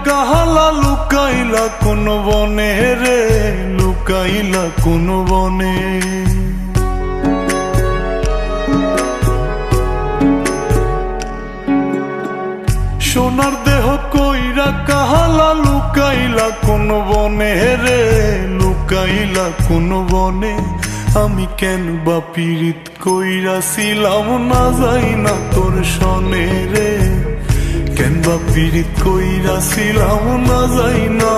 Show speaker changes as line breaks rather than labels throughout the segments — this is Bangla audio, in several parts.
কাহালা লুকাইলা কোন বনে রে, লুকাইলা কোন বনে। সোনার দেহ কইরা কাহালা লুকাইলা কোন বনে রে, লুকাইলা কোন বনে। আমি কেন বা পীড়িত কইরাছিলাম না যাই না তোর সনে রে, কেন বা পীড়িত কইরাছিলাম না যাই না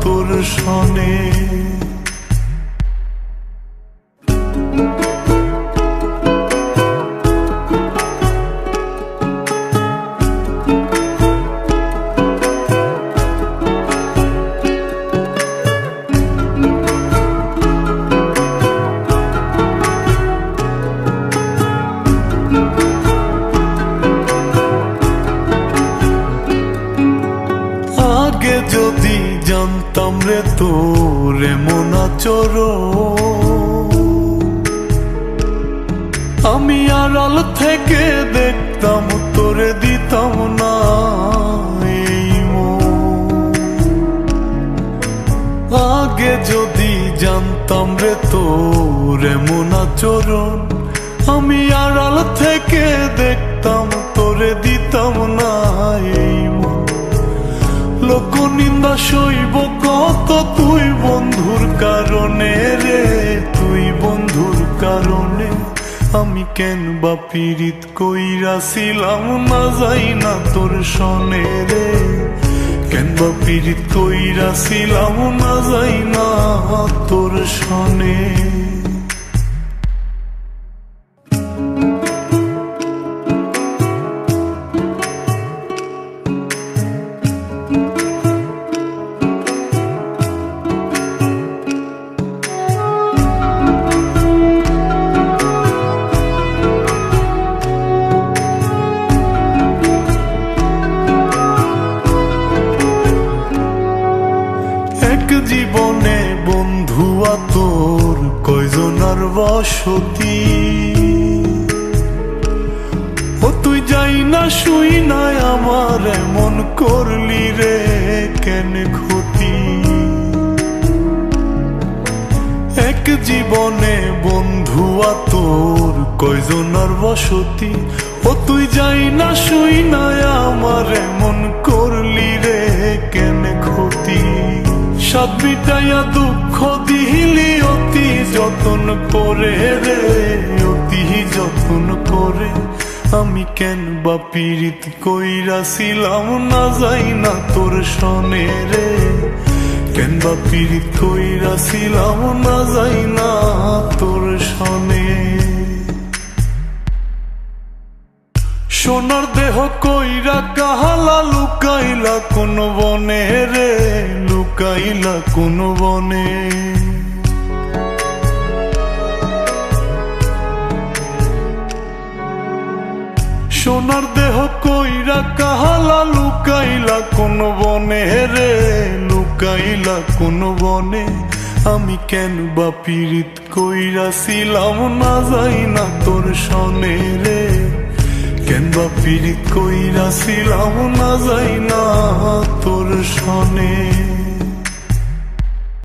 তোর সনে। আগে যদি জানতাম রে তোর এমন আচরণ, আমি আড়াল থেকে দেখতাম তোরে দিতাম না এই মন। আগে যদি জানতাম রে তোর এমন আচরণ, আমি আড়াল থেকে দেখতাম তোরে দিতাম না এই মন। লোক নিন্দা সইব কত তুই বন্ধুর কারণে রে, তুই বন্ধুর কারণে। আমি কেন বা পীড়িত কইরাছিলাম না যাই না তোর সনে রে, কেন বা পীড়িত কইরাছিলাম না যাই না তোর সনে। জীবনে বন্ধুয়া তোর কয়জনার বসতি, ও তুই যাই না শুই নাই আমার এমন করলি রে কেন ক্ষতি। এক জীবনে বন্ধুয়া তোর কয়জনার বসতি, ও তুই যাই না শুই নাই আমার এমন করলি রে কেন ক্ষতি। সাত মিটাইয়া দুঃখ দিলি অতি যতন করে রে, অতি যতন করে। আমি কেন বা পীড়িত কইরাছিলাম না যাই না তোর সনে রে, কেন বা পীড়িত কইরাছিলাম না যাই না তোর সনে। সোনার দেহ কইরা কাহালা লুকাইলা কোন বনে রে, লুকাইলা কোন বনে। সোনার দেহ কইরা কাহালা লুকাইলা কোন বনে রে, লুকাইলা কোন বনে। আমি কেন বা পীড়িত কইরাছিলাম না যাই না তোর সনে রে, কেন বা পীড়িত কইরাছিলাম না যাই না তোর সনে।